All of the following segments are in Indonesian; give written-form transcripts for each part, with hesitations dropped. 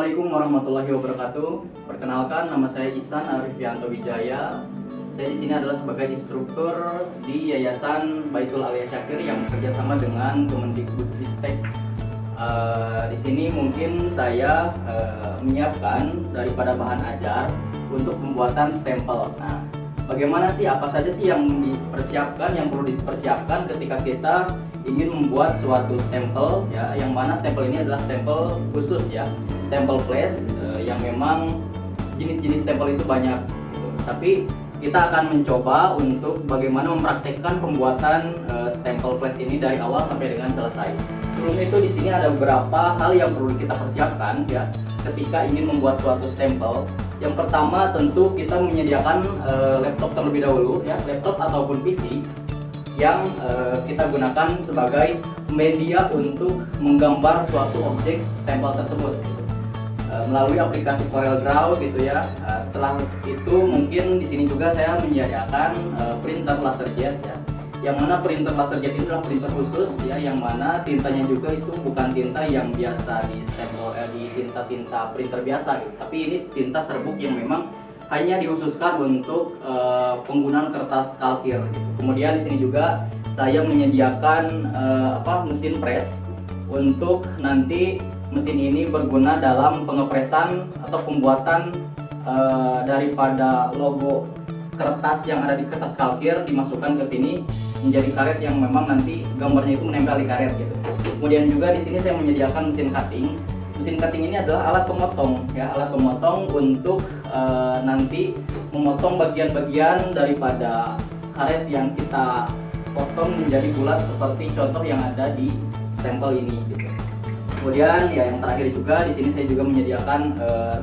Assalamualaikum warahmatullahi wabarakatuh. Perkenalkan, nama saya Ihsan Arifianto Wijaya. Saya di sini adalah sebagai instruktur di Yayasan Baitul Aliyah Syakir yang bekerja sama dengan Kemendikbudristek. Di sini mungkin saya menyiapkan daripada bahan ajar untuk pembuatan stempel. Nah, bagaimana sih, apa saja sih yang dipersiapkan, yang perlu dipersiapkan ketika kita ingin membuat suatu stempel, ya, yang mana stempel ini adalah stempel khusus, ya, stempel flash, yang memang jenis-jenis stempel itu banyak gitu. Tapi kita akan mencoba untuk bagaimana mempraktekkan pembuatan stempel flash ini dari awal sampai dengan selesai. Sebelum itu di sini ada beberapa hal yang perlu kita persiapkan, ya, ketika ingin membuat suatu stempel. Yang pertama tentu kita menyediakan laptop terlebih dahulu, ya, laptop ataupun PC yang kita gunakan sebagai media untuk menggambar suatu objek stempel tersebut gitu. Melalui aplikasi CorelDRAW gitu, ya. Setelah itu mungkin di sini juga saya menyediakan printer LaserJet, ya. Yang mana printer LaserJet itu adalah printer khusus, ya, yang mana tintanya juga itu bukan tinta yang biasa di stempel di tinta printer biasa gitu. Tapi ini tinta serbuk yang memang hanya dikhususkan untuk penggunaan kertas kalkir gitu. Kemudian di sini juga saya menyediakan mesin press untuk nanti mesin ini berguna dalam pengepresan atau pembuatan daripada logo kertas yang ada di kertas kalkir dimasukkan ke sini menjadi karet yang memang nanti gambarnya itu menempel di karet gitu. Kemudian juga di sini saya menyediakan mesin cutting. Mesin cutting ini adalah alat pemotong, ya, alat pemotong untuk nanti memotong bagian-bagian daripada karet yang kita potong menjadi bulat seperti contoh yang ada di stempel ini gitu. Kemudian ya yang terakhir juga di sini saya juga menyediakan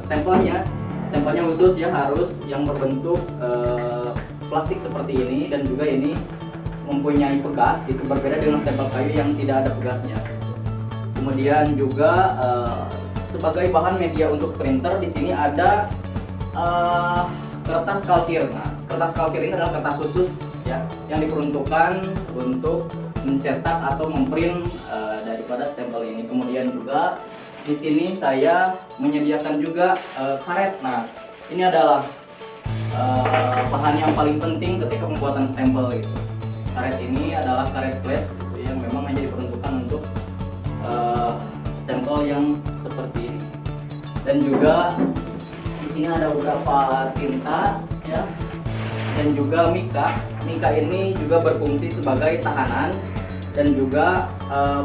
stempelnya. Stempelnya khusus, ya, harus yang berbentuk plastik seperti ini, dan juga ini mempunyai pegas gitu, berbeda dengan stempel kayu yang tidak ada pegasnya. Kemudian juga sebagai bahan media untuk printer di sini ada kertas kalkir. Nah, kertas kalkir ini adalah kertas khusus, ya, yang diperuntukkan untuk mencetak atau memprint daripada stempel ini. Kemudian juga di sini saya menyediakan juga karet. Nah, ini adalah bahan yang paling penting ketika pembuatan stempel gitu. Karet ini adalah karet flash gitu, yang memang hanya diperuntukkan untuk stempel yang seperti ini. Dan juga di sini ada beberapa tinta, ya, dan juga mika. Mika ini juga berfungsi sebagai tahanan dan juga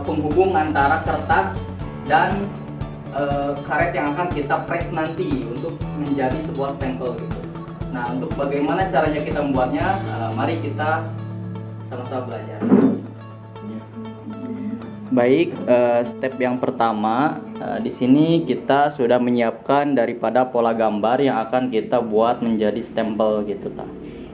penghubung antara kertas dan karet yang akan kita press nanti untuk menjadi sebuah stempel gitu. Nah, untuk bagaimana caranya kita membuatnya, mari kita sama-sama belajar. Baik, step yang pertama, di sini kita sudah menyiapkan daripada pola gambar yang akan kita buat menjadi stempel gitu.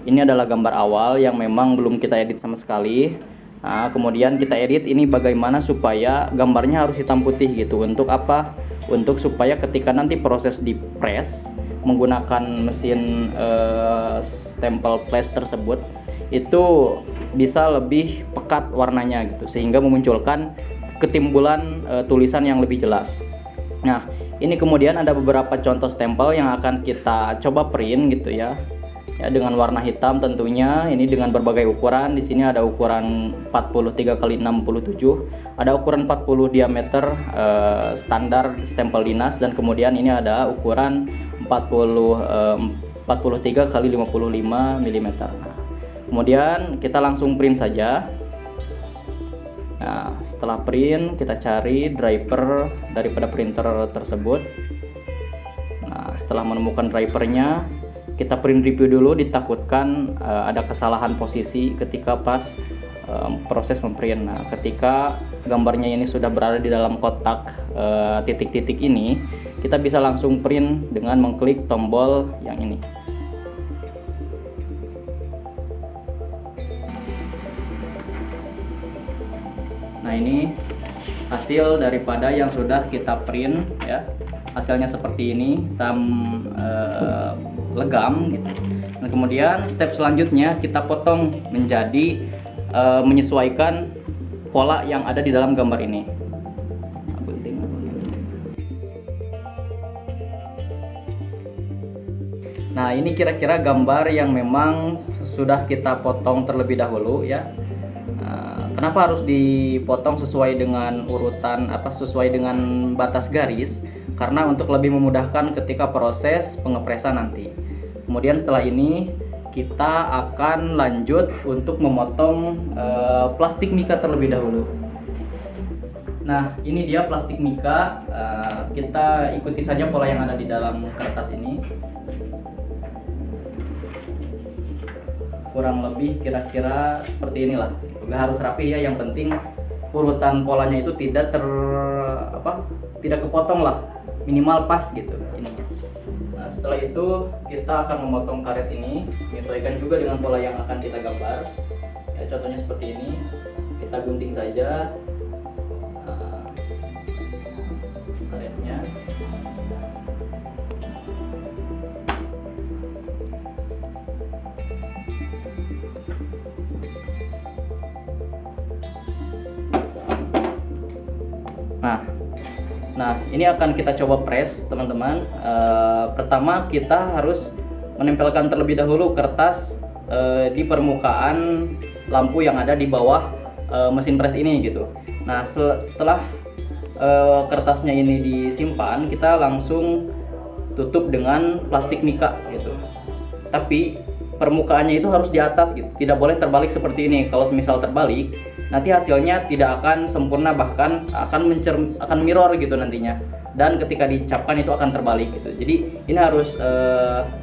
Ini adalah gambar awal yang memang belum kita edit sama sekali. Nah, kemudian kita edit ini bagaimana supaya gambarnya harus hitam putih gitu. Untuk apa? Untuk supaya ketika nanti proses di press menggunakan mesin stempel flash tersebut itu bisa lebih pekat warnanya gitu, sehingga memunculkan ketimbulan tulisan yang lebih jelas. Nah, ini kemudian ada beberapa contoh stempel yang akan kita coba print gitu, ya. Ya, dengan warna hitam tentunya. Ini dengan berbagai ukuran. Di sini ada ukuran 43 x 67, ada ukuran 40 diameter standar stempel dinas, dan kemudian ini ada ukuran 43 x 55 mm. Nah, kemudian kita langsung print saja. Nah, setelah print kita cari driver daripada printer tersebut. Nah, setelah menemukan drivernya, kita print review dulu, ditakutkan ada kesalahan posisi ketika pas proses memprint. Nah, ketika gambarnya ini sudah berada di dalam kotak titik-titik ini, kita bisa langsung print dengan mengklik tombol yang ini. Nah, ini hasil daripada yang sudah kita print, ya. Hasilnya seperti ini, hitam legam gitu. Nah, kemudian step selanjutnya kita potong menjadi menyesuaikan pola yang ada di dalam gambar ini. Nah, ini kira-kira gambar yang memang sudah kita potong terlebih dahulu ya. Kenapa harus dipotong sesuai dengan urutan sesuai dengan batas garis? Karena untuk lebih memudahkan ketika proses pengepresan nanti. Kemudian setelah ini kita akan lanjut untuk memotong plastik mika terlebih dahulu. Nah, ini dia plastik mika. Kita ikuti saja pola yang ada di dalam kertas ini. Kurang lebih kira-kira seperti inilah. Gak harus rapi ya, yang penting urutan polanya itu tidak tidak kepotong lah, minimal pas gitu ininya. Nah, setelah itu kita akan memotong karet ini, menyesuaikan juga dengan pola yang akan kita gambar. Ya, contohnya seperti ini, kita gunting saja karetnya. Nah, ini akan kita coba press, teman-teman. Pertama kita harus menempelkan terlebih dahulu kertas di permukaan lampu yang ada di bawah mesin press ini gitu. Nah, setelah kertasnya ini disimpan, kita langsung tutup dengan plastik mika gitu. Tapi permukaannya itu harus di atas gitu, tidak boleh terbalik seperti ini. Kalau misal terbalik, nanti hasilnya tidak akan sempurna, bahkan akan mirror gitu nantinya, dan ketika dicapkan itu akan terbalik gitu. Jadi ini harus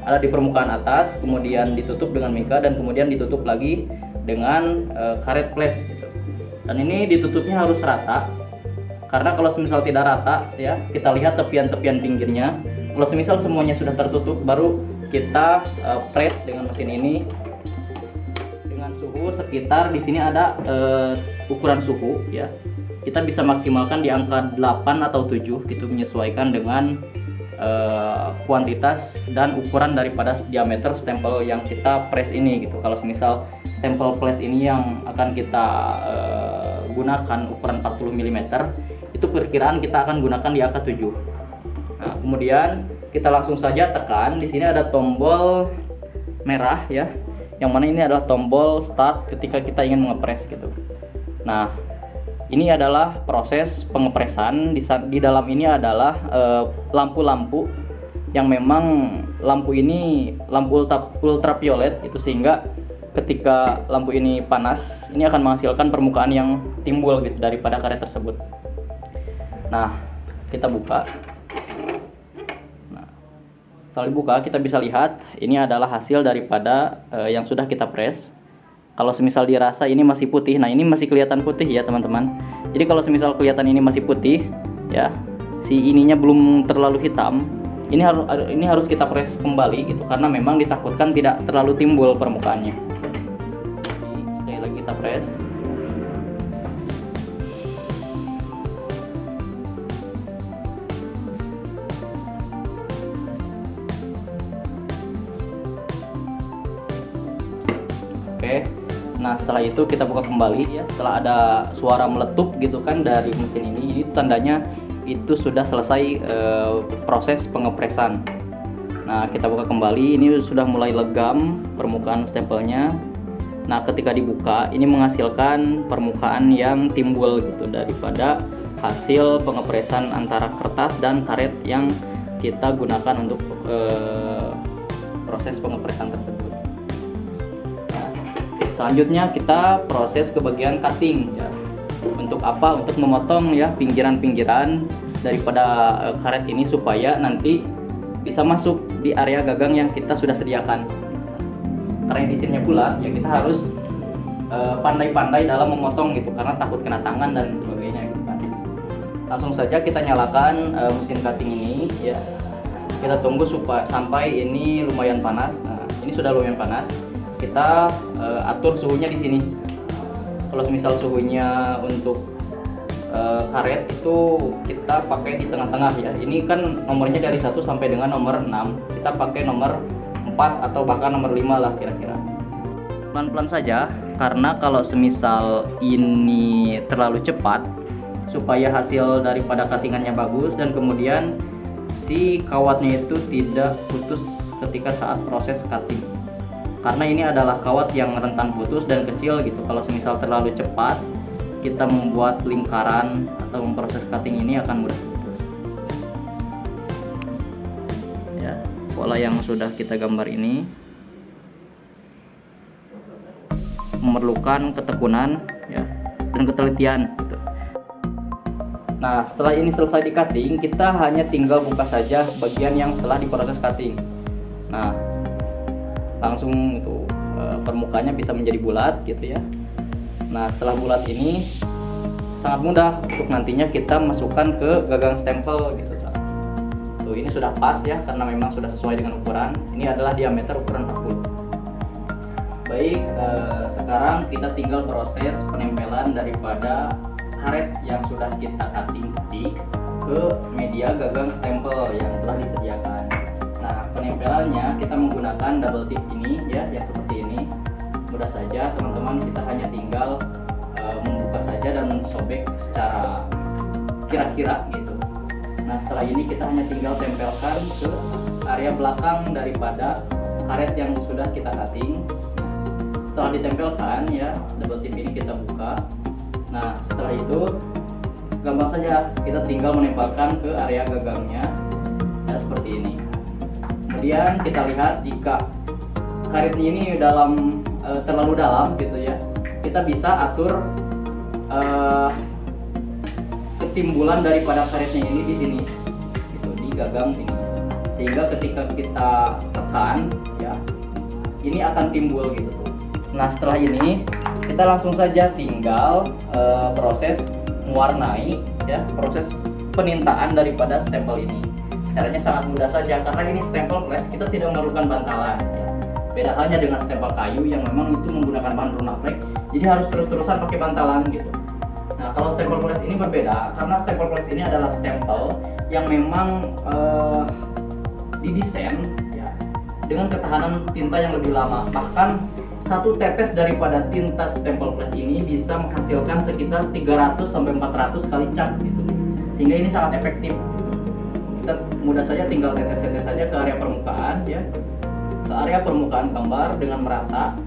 ada di permukaan atas, kemudian ditutup dengan mika, dan kemudian ditutup lagi dengan karet flash gitu. Dan ini ditutupnya harus rata, karena kalau semisal tidak rata ya, kita lihat tepian-tepian pinggirnya. Kalau semisal semuanya sudah tertutup, baru kita press dengan mesin ini dengan suhu sekitar, di sini ada ukuran suhu ya. Kita bisa maksimalkan di angka 8 atau 7 gitu, menyesuaikan dengan kuantitas dan ukuran daripada diameter stempel yang kita press ini gitu. Kalau misal stempel flash ini yang akan kita gunakan ukuran 40 mm, itu perkiraan kita akan gunakan di angka 7. Nah, kemudian kita langsung saja tekan. Di sini ada tombol merah ya, yang mana ini adalah tombol start ketika kita ingin mengepres gitu. Nah, ini adalah proses pengepresan. Di dalam ini adalah lampu-lampu yang memang lampu ini lampu ultraviolet itu, sehingga ketika lampu ini panas, ini akan menghasilkan permukaan yang timbul gitu daripada karet tersebut. Nah, kita buka. Setelah dibuka, kita bisa lihat ini adalah hasil daripada yang sudah kita press. Kalau semisal dirasa ini masih putih, nah ini masih kelihatan putih ya teman-teman. Jadi kalau semisal kelihatan ini masih putih ya, si ininya belum terlalu hitam, ini harus kita press kembali gitu, karena memang ditakutkan tidak terlalu timbul permukaannya. Jadi, sekali lagi kita press. Oke. Nah, setelah itu kita buka kembali ya. Setelah ada suara meletup gitu kan dari mesin ini tandanya itu sudah selesai proses pengepresan. Nah, kita buka kembali, ini sudah mulai legam permukaan stempelnya. Nah, ketika dibuka, ini menghasilkan permukaan yang timbul gitu daripada hasil pengepresan antara kertas dan karet yang kita gunakan untuk proses pengepresan tersebut. Selanjutnya kita proses ke bagian cutting ya. Untuk apa? Untuk memotong ya pinggiran-pinggiran daripada karet ini supaya nanti bisa masuk di area gagang yang kita sudah sediakan. Karena desainnya bulat ya, kita harus pandai-pandai dalam memotong gitu, karena takut kena tangan dan sebagainya gitu kan. Langsung saja kita nyalakan mesin cutting ini ya. Kita tunggu sampai ini lumayan panas. Nah, ini sudah lumayan panas. Kita atur suhunya di sini. Kalau misal suhunya untuk karet itu kita pakai di tengah-tengah ya. Ini kan nomornya dari 1 sampai dengan nomor 6. Kita pakai nomor 4 atau bahkan nomor 5 lah kira-kira. Pelan-pelan saja, karena kalau semisal ini terlalu cepat, supaya hasil daripada cuttingannya bagus dan kemudian si kawatnya itu tidak putus ketika saat proses cutting, karena ini adalah kawat yang rentan putus dan kecil gitu. Kalau semisal terlalu cepat kita membuat lingkaran atau memproses cutting ini akan mudah putus ya. Pola yang sudah kita gambar ini memerlukan ketekunan ya dan ketelitian gitu. Nah, setelah ini selesai di cutting, kita hanya tinggal buka saja bagian yang telah diproses cutting. Nah, langsung itu permukaannya bisa menjadi bulat gitu ya. Nah, setelah bulat ini sangat mudah untuk nantinya kita masukkan ke gagang stempel gitu. Tuh, ini sudah pas ya karena memang sudah sesuai dengan ukuran. Ini adalah diameter ukuran 40. Baik, sekarang kita tinggal proses penempelan daripada karet yang sudah kita cutting tadi ke media gagang stempel yang telah disediakan. Nah, penempelannya kita menggunakan double tip ini ya, yang seperti ini. Mudah saja teman-teman, kita hanya tinggal membuka saja dan mensobek secara kira-kira gitu. Nah, setelah ini kita hanya tinggal tempelkan ke area belakang daripada karet yang sudah kita cutting. Setelah ditempelkan ya, double tip ini kita buka. Nah, setelah itu gampang saja, kita tinggal menempelkan ke area gagangnya ya, seperti ini. Kemudian kita lihat jika karetnya ini terlalu dalam gitu ya, kita bisa atur ketimbulan daripada karetnya ini di sini gitu, di gagang ini, sehingga ketika kita tekan ya, ini akan timbul gitu. Nah, setelah ini kita langsung saja tinggal proses mewarnai ya, proses penintaan daripada stempel ini. Caranya sangat mudah saja karena ini stempel flash, kita tidak memerlukan bantalan ya. Beda halnya dengan stempel kayu yang memang itu menggunakan bahan runaflex, jadi harus terus-terusan pakai bantalan gitu. Nah, kalau stempel flash ini berbeda karena stempel flash ini adalah stempel yang memang didesain ya dengan ketahanan tinta yang lebih lama. Bahkan satu tetes daripada tinta stempel flash ini bisa menghasilkan sekitar 300 sampai 400 kali cat gitu. Sehingga ini sangat efektif. Kita mudah saja tinggal tetes-tetes saja ke area permukaan ya. Ke area permukaan gambar dengan merata.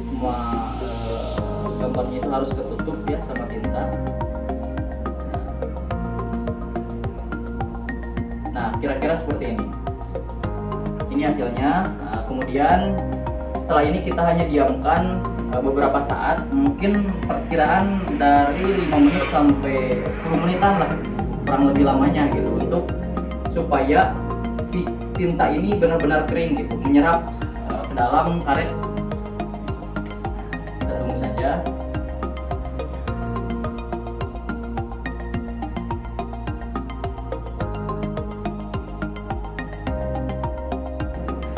Semua gambarnya itu harus ketutup ya sama tinta. Nah, kira-kira seperti ini. Ini hasilnya. Nah, kemudian setelah ini kita hanya diamkan beberapa saat, mungkin perkiraan dari 5 menit sampai 10 menitan lah, kurang lebih lamanya gitu, untuk supaya si tinta ini benar-benar kering gitu, menyerap ke dalam karet. Kita tunggu saja.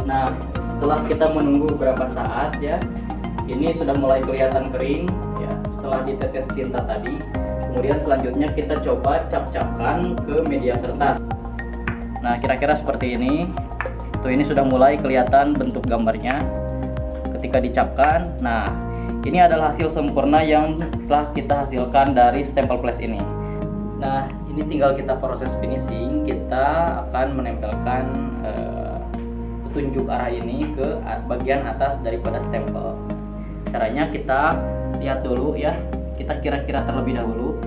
Nah, setelah kita menunggu beberapa saat ya, ini sudah mulai kelihatan kering ya setelah ditetes tinta tadi. Kemudian selanjutnya kita coba cap-capkan ke media kertas. Nah, kira-kira seperti ini. Tuh, ini sudah mulai kelihatan bentuk gambarnya ketika dicapkan. Nah, ini adalah hasil sempurna yang telah kita hasilkan dari stempel flash ini. Nah, ini tinggal kita proses finishing. Kita akan menempelkan petunjuk arah ini ke bagian atas daripada stempel. Caranya kita lihat dulu ya, kita kira-kira terlebih dahulu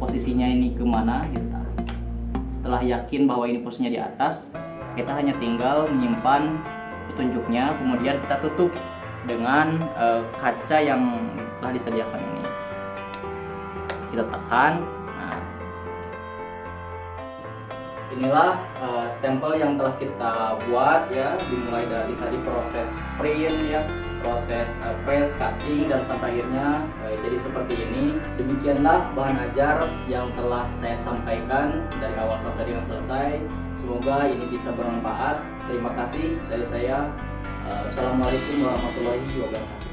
posisinya ini kemana gitu. Setelah yakin bahwa ini posisinya di atas, kita hanya tinggal menyimpan petunjuknya, kemudian kita tutup dengan kaca yang telah disediakan ini. Kita tekan. Inilah stempel yang telah kita buat ya, dimulai dari tadi proses print ya, proses press, cutting, dan sampai akhirnya jadi seperti ini. Demikianlah bahan ajar yang telah saya sampaikan dari awal sampai dengan selesai. Semoga ini bisa bermanfaat. Terima kasih dari saya. Assalamualaikum warahmatullahi wabarakatuh.